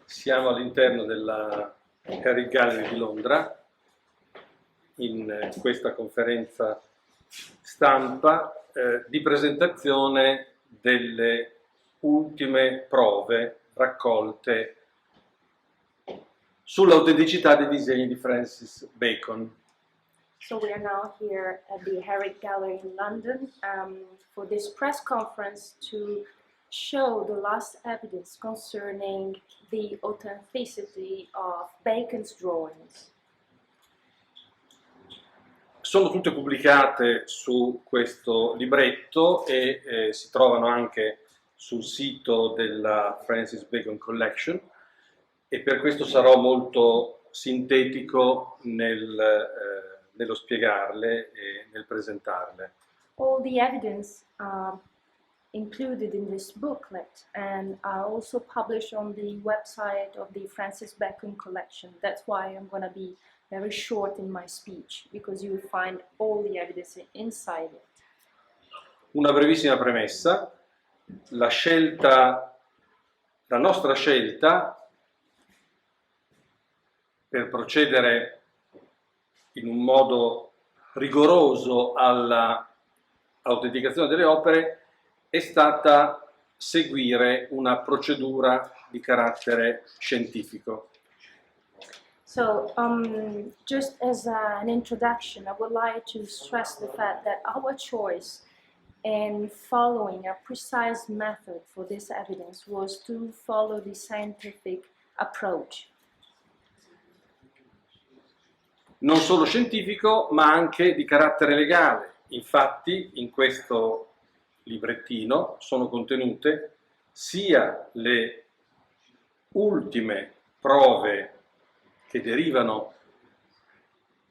Siamo all'interno della Harry Gallery di Londra, in questa conferenza stampa di presentazione delle ultime prove raccolte sull'autenticità dei disegni di Francis Bacon. So we are now here at the Harry Gallery in London for this press conference to show the last evidence concerning the authenticity of Bacon's drawings. Sono tutte pubblicate su questo libretto e si trovano anche sul sito della Francis Bacon Collection, e per questo sarò molto sintetico nello spiegarle e nel presentarle. All the evidence included in this booklet and are also published on the website of the Francis Bacon Collection. That's why I'm going to be very short in my speech, because you will find all the evidence inside it. Una brevissima premessa: la nostra scelta per procedere in un modo rigoroso alla autenticazione delle opere è stata seguire una procedura di carattere scientifico. So, just as an introduction, I would like to stress the fact that our choice in following a precise method for this evidence was to follow the scientific approach. Non solo scientifico, ma anche di carattere legale. Infatti, in questo librettino sono contenute sia le ultime prove che derivano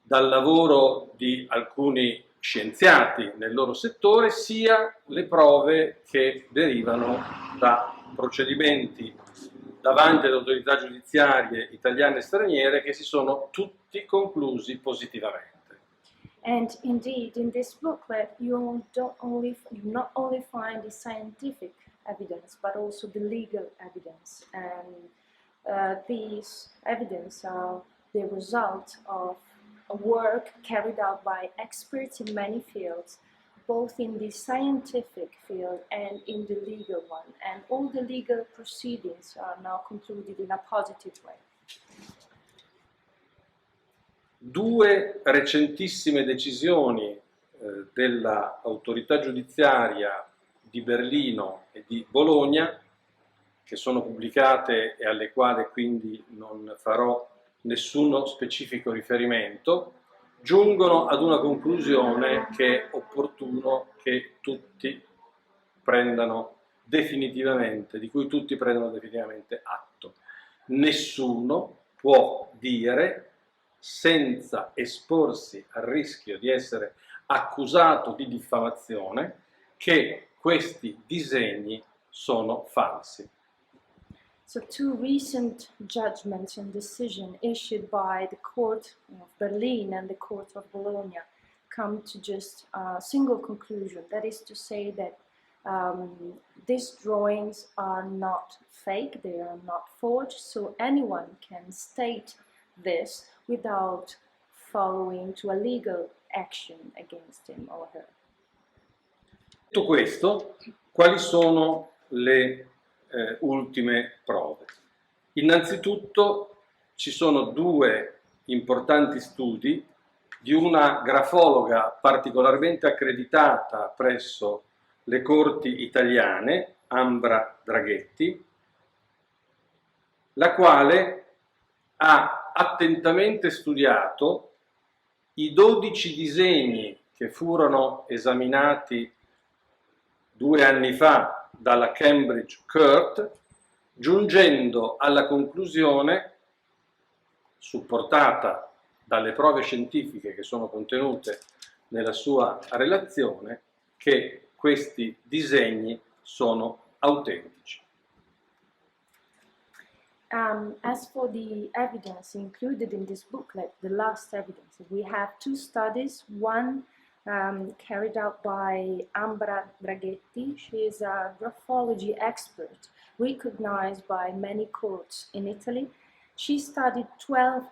dal lavoro di alcuni scienziati nel loro settore, sia le prove che derivano da procedimenti davanti alle autorità giudiziarie italiane e straniere che si sono tutti conclusi positivamente. And indeed, in this booklet, you not only find the scientific evidence, but also the legal evidence. And these evidence are the result of a work carried out by experts in many fields, both in the scientific field and in the legal one. And all the legal proceedings are now concluded in a positive way. Due recentissime decisioni dell'autorità giudiziaria di Berlino e di Bologna, che sono pubblicate e alle quali quindi non farò nessuno specifico riferimento, giungono ad una conclusione che è opportuno che tutti prendano definitivamente, di cui tutti prendano definitivamente atto. Nessuno può dire, senza esporsi al rischio di essere accusato di diffamazione, che questi disegni sono falsi. So two recent judgments and decisions issued by the Court of Berlin and the Court of Bologna come to just a single conclusion. That is to say that these drawings are not fake, they are not forged, so anyone can state this without following to a legal action against him or her. Detto questo, quali sono le ultime prove? Innanzitutto ci sono due importanti studi di una grafologa particolarmente accreditata presso le corti italiane, Ambra Draghetti, la quale ha attentamente studiato i 12 disegni che furono esaminati 2 anni fa dalla Cambridge Court, giungendo alla conclusione, supportata dalle prove scientifiche che sono contenute nella sua relazione, che questi disegni sono autentici. As for the evidence included in this booklet, the last evidence, we have two studies. One carried out by Ambra Draghetti. She is a graphology expert recognized by many courts in Italy. She studied 12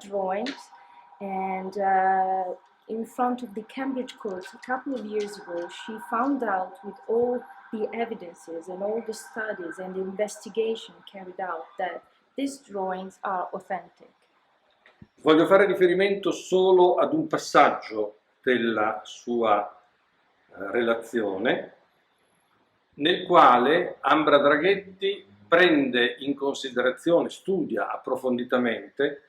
drawings, and in front of the Cambridge court a couple of years ago, she found out with all the evidences and all the studies and the investigation carried out that these drawings are authentic. Voglio fare riferimento solo ad un passaggio della sua relazione, nel quale Ambra Draghetti prende in considerazione, studia approfonditamente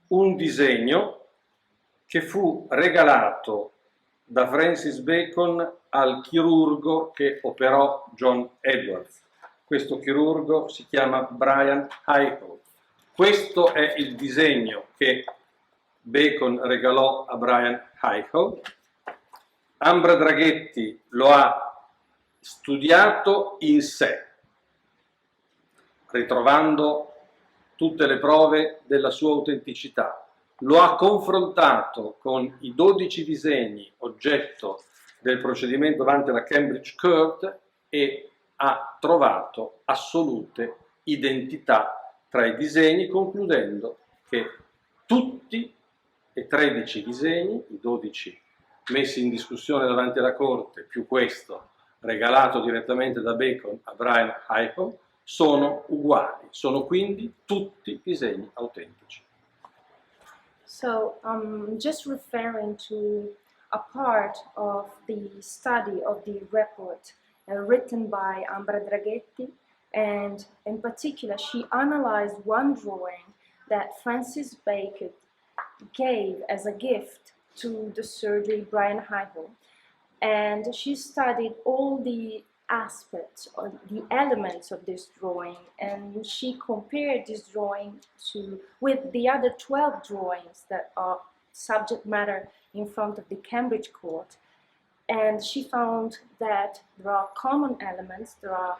un disegno che fu regalato da Francis Bacon al chirurgo che operò John Edwards. Questo chirurgo si chiama Brian Hickle. Questo è il disegno che Bacon regalò a Brian Hickle. Ambra Draghetti lo ha studiato in sé, ritrovando tutte le prove della sua autenticità. Lo ha confrontato con i 12 disegni oggetto del procedimento davanti alla Cambridge Court e ha trovato assolute identità tra i disegni, concludendo che tutti e 13 disegni, i 12 messi in discussione davanti alla Corte, più questo regalato direttamente da Bacon a Brian Hickle, sono uguali, sono quindi tutti disegni autentici. So, just referring to a part of the study of the report written by Ambra Draghetti, and in particular, she analyzed one drawing that Francis Bacon gave as a gift to the surgeon Brian Hickle, and she studied all the aspects or the elements of this drawing, and she compared this drawing with the other 12 drawings that are subject matter in front of the Cambridge court, and she found that there are common elements, there are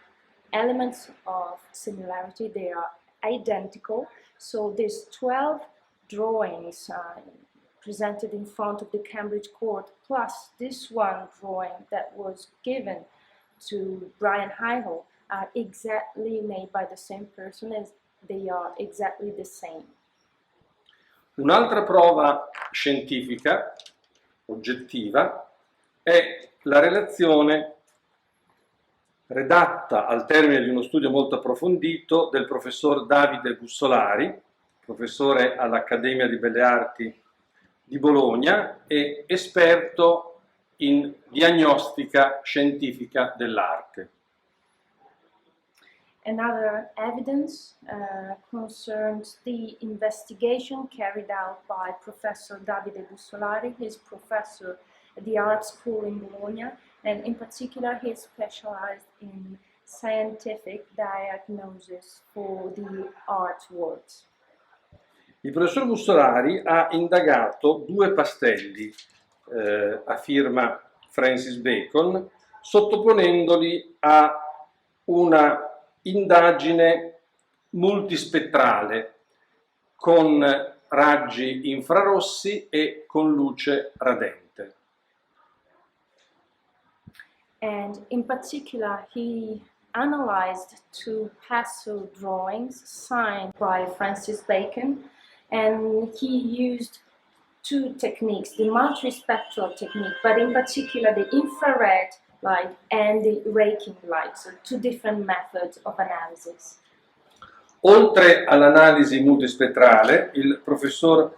elements of similarity, they are identical. So these 12 drawings presented in front of the Cambridge court, plus this one drawing that was given to Brian Hickle, are exactly made by the same person, and they are exactly the same. Un'altra prova scientifica, oggettiva, è la relazione redatta al termine di uno studio molto approfondito del professor Davide Bussolari, professore all'Accademia di Belle Arti di Bologna e esperto in diagnostica scientifica dell'arte. Another evidence concerns the investigation carried out by Professor Davide Bussolari. He's professor at the art school in Bologna, and in particular he specialized in scientific diagnosis for the artworks. Il professor Bussolari ha indagato due pastelli a firma Francis Bacon, sottoponendoli a una indagine multispettrale con raggi infrarossi e con luce radente. And in particular, he analyzed two pastel drawings signed by Francis Bacon, and he used two techniques, the multispectral technique, but in particular the infrared light and the raking light, so two different methods of analysis. Oltre all'analisi multispettrale, il professor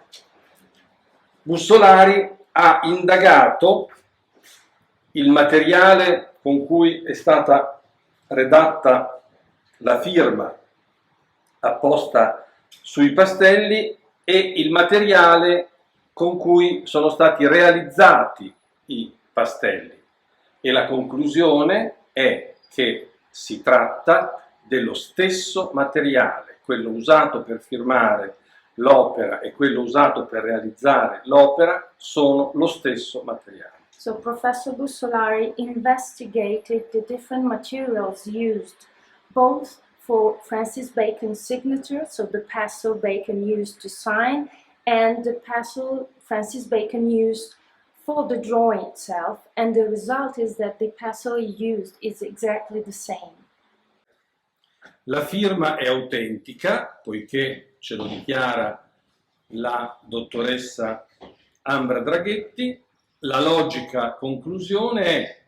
Bussolari ha indagato il materiale con cui è stata redatta la firma apposta sui pastelli e il materiale con cui sono stati realizzati i pastelli, e la conclusione è che si tratta dello stesso materiale, quello usato per firmare l'opera e quello usato per realizzare l'opera sono lo stesso materiale. So Professor Bussolari investigated the different materials used both for Francis Bacon's signature, so the pencil Bacon used to sign, and the pencil Francis Bacon used for the drawing itself, and the result is that the pencil used is exactly the same. La firma è autentica, poiché ce lo dichiara la dottoressa Ambra Draghetti. La logica conclusione è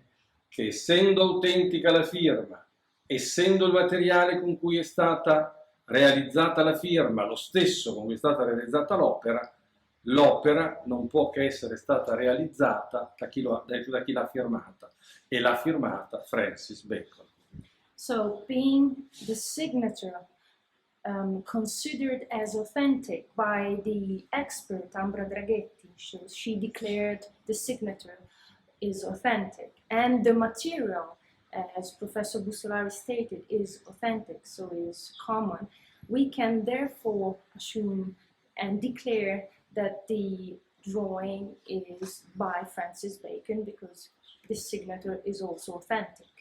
che, essendo autentica la firma, essendo il materiale con cui è stata realizzata la firma lo stesso con cui è stata realizzata l'opera non può che essere stata realizzata da chi l'ha firmata, e l'ha firmata Francis Bacon. So, being the signature considered as authentic by the expert Ambra Draghetti, she declared the signature is authentic, and the material, as Professor Bussolari stated, is authentic, so is common. We can therefore assume and declare that the drawing is by Francis Bacon because the signature is also authentic.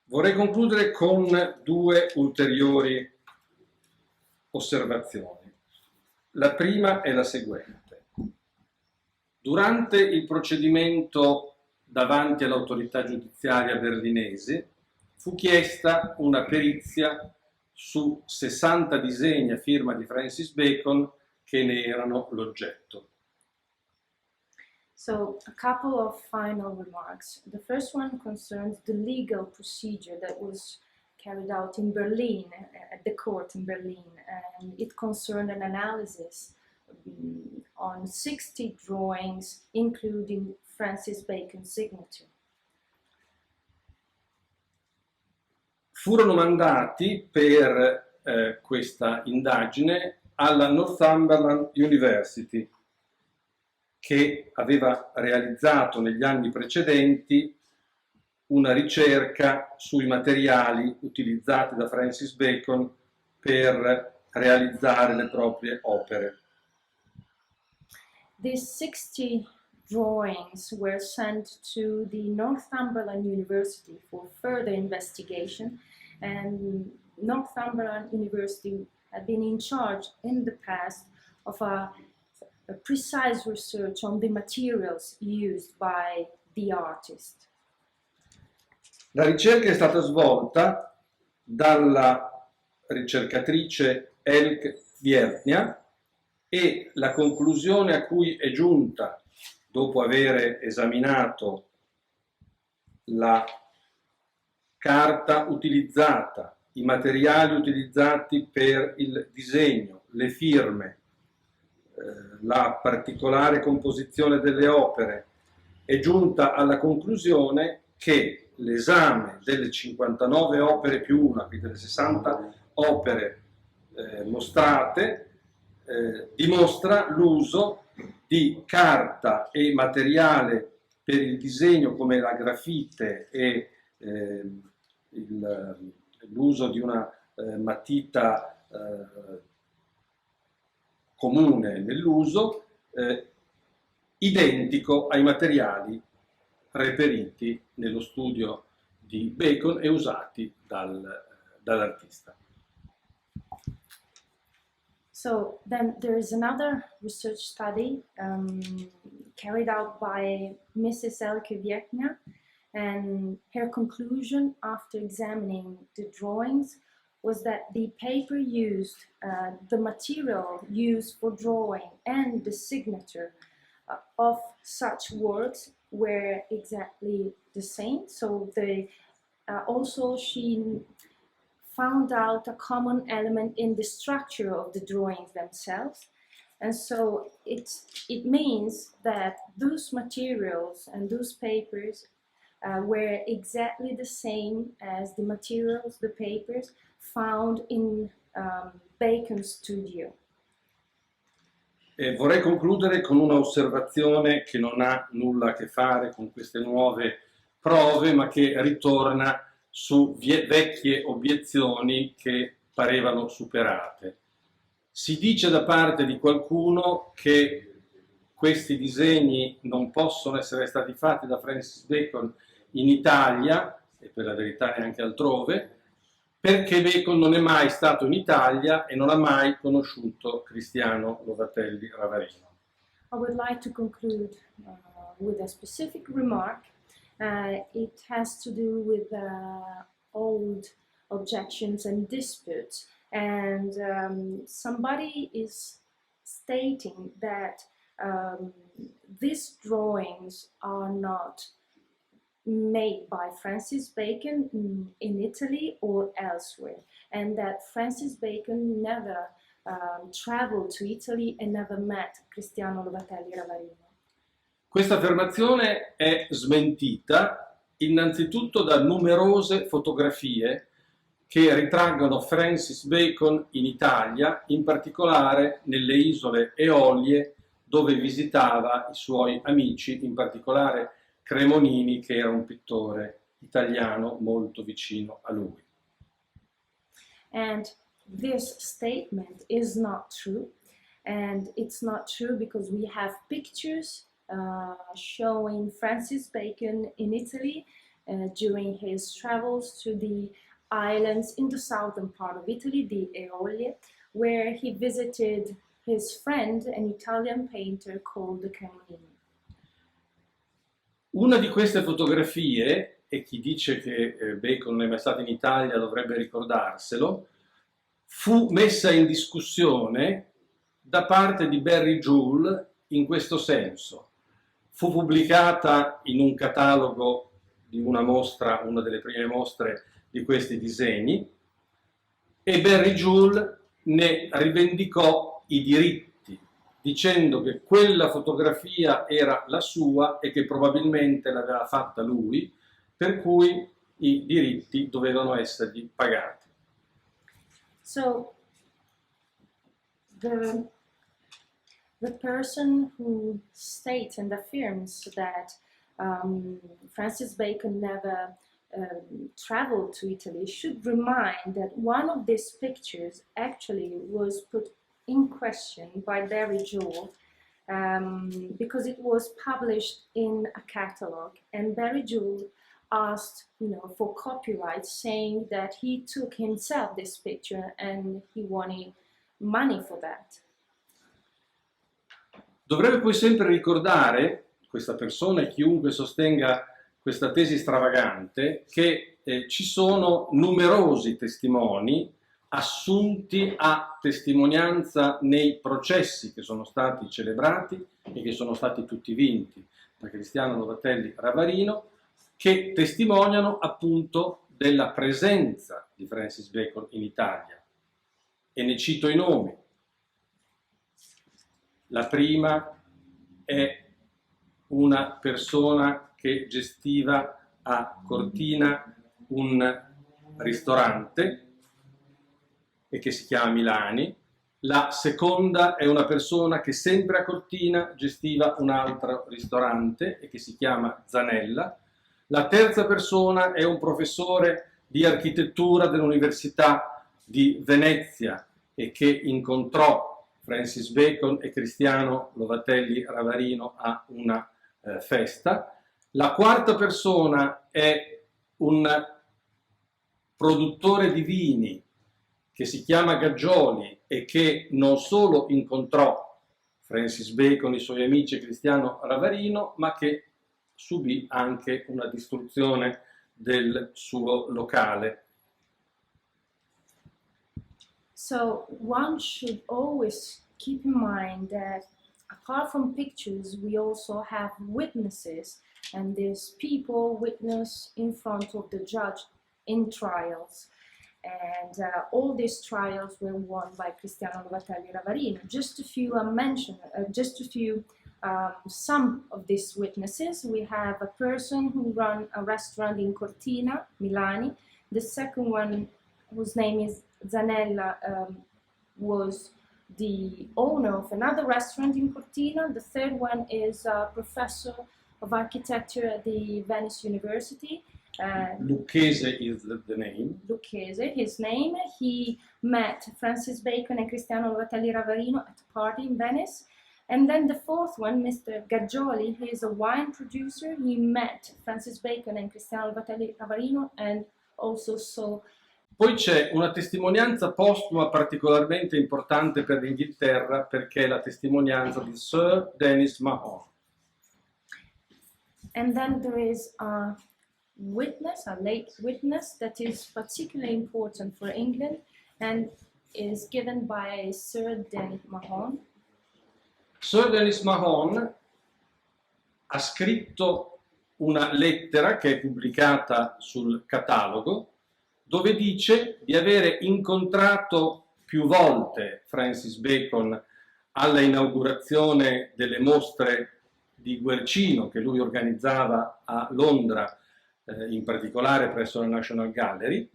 Vorrei concludere con due ulteriori osservazioni. La prima è la seguente. Durante il procedimento davanti all'autorità giudiziaria berlinese fu chiesta una perizia su 60 disegni a firma di Francis Bacon che ne erano l'oggetto. So, a couple of final remarks. The first one concerns the legal procedure that was carried out in Berlin, at the court in Berlin, and it concerned an analysis on 60 drawings, including Francis Bacon's signature. Furono mandati per questa indagine alla Northumberland University, che aveva realizzato negli anni precedenti una ricerca sui materiali utilizzati da Francis Bacon per realizzare le proprie opere. These 60 drawings were sent to the Northumberland University for further investigation, and Northumberland University had been in charge in the past of a precise research on the materials used by the artist. La ricerca è stata svolta dalla ricercatrice Elke Wiertnia e la conclusione a cui è giunta dopo aver esaminato la carta utilizzata, i materiali utilizzati per il disegno, le firme, la particolare composizione delle opere, è giunta alla conclusione che l'esame delle 59 opere più una, quindi delle 60 opere mostrate, dimostra l'uso di carta e materiale per il disegno come la grafite e l'uso di una matita comune nell'uso, identico ai materiali reperiti nello studio di Bacon e usati dall'artista. So then there is another research study carried out by Mrs. Elke Wiertnia, and her conclusion after examining the drawings was that the paper used, the material used for drawing and the signature of such works were exactly the same. So also she found out a common element in the structure of the drawings themselves. And so it means that those materials and those papers were exactly the same as the materials, the papers found in Bacon's studio. E vorrei concludere con una osservazione che non ha nulla a che fare con queste nuove prove, ma che ritorna su vecchie obiezioni che parevano superate. Si dice da parte di qualcuno che questi disegni non possono essere stati fatti da Francis Bacon in Italia e per la verità neanche altrove, perché Bacon non è mai stato in Italia e non ha mai conosciuto Cristiano Lovatelli Ravarino. I would like to conclude with a specific remark. It has to do with old objections and disputes, and somebody is stating that these drawings are not made by Francis Bacon in Italy or elsewhere, and that Francis Bacon never traveled to Italy and never met Cristiano Lovatelli Ravarino. Questa affermazione è smentita innanzitutto da numerose fotografie che ritraggono Francis Bacon in Italia, in particolare nelle isole Eolie, dove visitava i suoi amici, in particolare Cremonini, che era un pittore italiano molto vicino a lui. And this statement is not true, and it's not true because we have pictures showing Francis Bacon in Italy during his travels to the islands in the southern part of Italy, the Eolie, where he visited his friend, an Italian painter called Guerini. Una di queste fotografie, e chi dice che Bacon non è mai stato in Italia dovrebbe ricordarselo, fu messa in discussione da parte di Barry Joule in questo senso. Fu pubblicata in un catalogo di una mostra, una delle prime mostre di questi disegni, e Barry Joule ne rivendicò i diritti, dicendo che quella fotografia era la sua e che probabilmente l'aveva fatta lui, per cui i diritti dovevano essergli pagati. So the person who states and affirms that Francis Bacon never traveled to Italy should remind that one of these pictures actually was put in question by Barry Joule because it was published in a catalog, and Barry Joule asked, for copyright, saying that he took himself this picture and he wanted money for that. Dovrebbe poi sempre ricordare, questa persona e chiunque sostenga questa tesi stravagante, che ci sono numerosi testimoni assunti a testimonianza nei processi che sono stati celebrati e che sono stati tutti vinti da Cristiano Lovatelli Ravarino, che testimoniano appunto della presenza di Francis Bacon in Italia. E ne cito i nomi. La prima è una persona che gestiva a Cortina un ristorante e che si chiama Milani. La seconda è una persona che sempre a Cortina gestiva un altro ristorante e che si chiama Zanella. La terza persona è un professore di architettura dell'Università di Venezia e che incontrò Francis Bacon e Cristiano Lovatelli Ravarino a una festa. La quarta persona è un produttore di vini che si chiama Gaggioli e che non solo incontrò Francis Bacon, i suoi amici e Cristiano Ravarino, ma che subì anche una distruzione del suo locale. So one should always keep in mind that apart from pictures, we also have witnesses, and these people witness in front of the judge in trials. And all these trials were won by Cristiano Lovatelli Ravarino. Just a few some of these witnesses. We have a person who ran a restaurant in Cortina, Milani. The second one, whose name is Zanella, was the owner of another restaurant in Cortina. The third one is a professor of architecture at the Venice University. Lucchese is the name. Lucchese, his name. He met Francis Bacon and Cristiano Lovatelli Ravarino at a party in Venice. And then the fourth one, Mr. Gaggioli, he is a wine producer. He met Francis Bacon and Cristiano Avarino and also saw. Poi c'è una testimonianza postuma particolarmente importante per l'Inghilterra, perché è la testimonianza di Sir Denis Mahon. And then there is a witness, a late witness, that is particularly important for England and is given by Sir Denis Mahon. Sir Denis Mahon ha scritto una lettera che è pubblicata sul catalogo, dove dice di avere incontrato più volte Francis Bacon alla inaugurazione delle mostre di Guercino che lui organizzava a Londra, in particolare presso la National Gallery,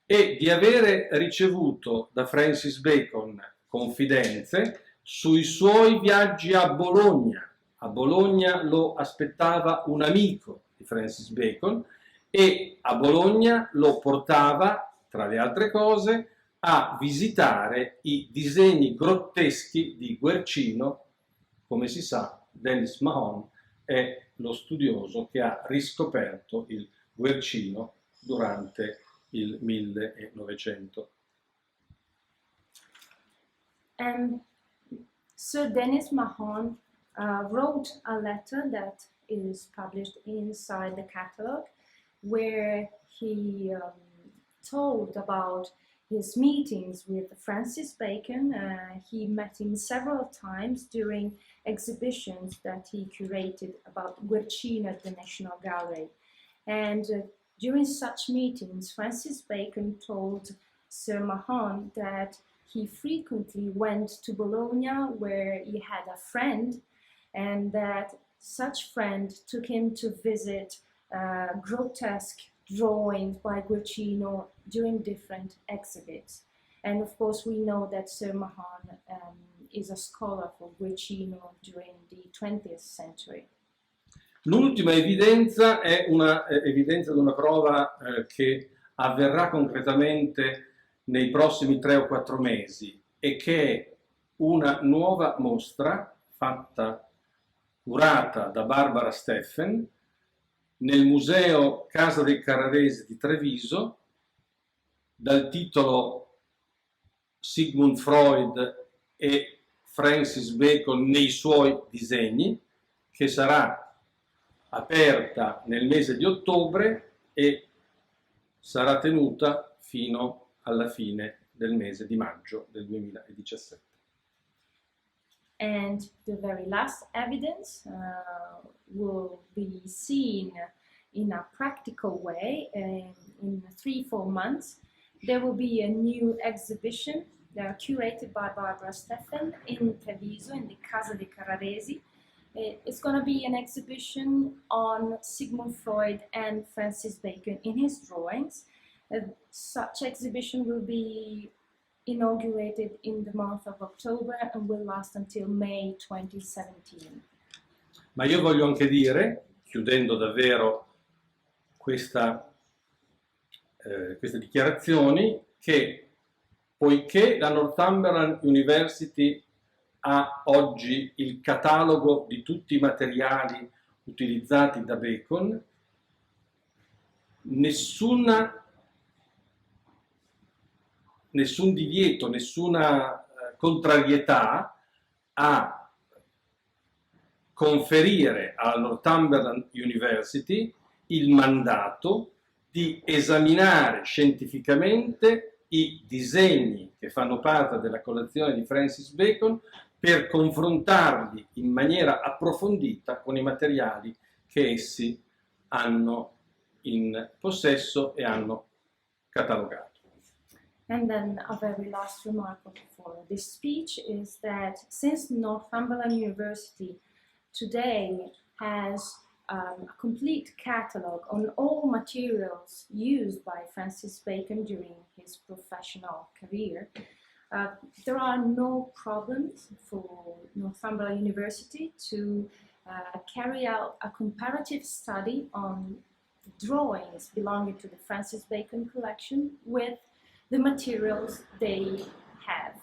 e di avere ricevuto da Francis Bacon confidenze sui suoi viaggi a Bologna. A Bologna lo aspettava un amico di Francis Bacon e a Bologna lo portava, tra le altre cose, a visitare i disegni grotteschi di Guercino. Come si sa, Denis Mahon è lo studioso che ha riscoperto il Guercino durante il 1900. Sir Denis Mahon wrote a letter that is published inside the catalogue, where he told about his meetings with Francis Bacon. He met him several times during exhibitions that he curated about Guercino at the National Gallery. And during such meetings, Francis Bacon told Sir Mahon that he frequently went to Bologna, where he had a friend, and that such friend took him to visit grotesque drawings by Guercino during different exhibits. And of course we know that Sir Mahon is a scholar for Guercino during the 20th century. L'ultima evidenza è una evidenza di una prova che avverrà concretamente nei prossimi 3 o 4 mesi e che è una nuova mostra curata da Barbara Steffen nel Museo Casa dei Carraresi di Treviso, dal titolo Sigmund Freud e Francis Bacon nei suoi disegni, che sarà aperta nel mese di ottobre e sarà tenuta fino alla fine del mese di maggio del 2017. And the very last evidence will be seen in a practical way in 3-4 months. There will be a new exhibition curated by Barbara Steffen in Treviso, in the Casa dei Carraresi. It's going to be an exhibition on Sigmund Freud and Francis Bacon in his drawings. Such exhibition will be inaugurated in the month of October and will last until May 2017. Ma io voglio anche dire, chiudendo davvero queste dichiarazioni, che poiché la Northumberland University ha oggi il catalogo di tutti i materiali utilizzati da Bacon, nessun divieto, nessuna contrarietà a conferire alla Northumberland University il mandato di esaminare scientificamente i disegni che fanno parte della collezione di Francis Bacon per confrontarli in maniera approfondita con i materiali che essi hanno in possesso e hanno catalogato. And then a very last remark for this speech is that since Northumberland University today has a complete catalogue on all materials used by Francis Bacon during his professional career, there are no problems for Northumberland University to carry out a comparative study on drawings belonging to the Francis Bacon collection with the materials they have.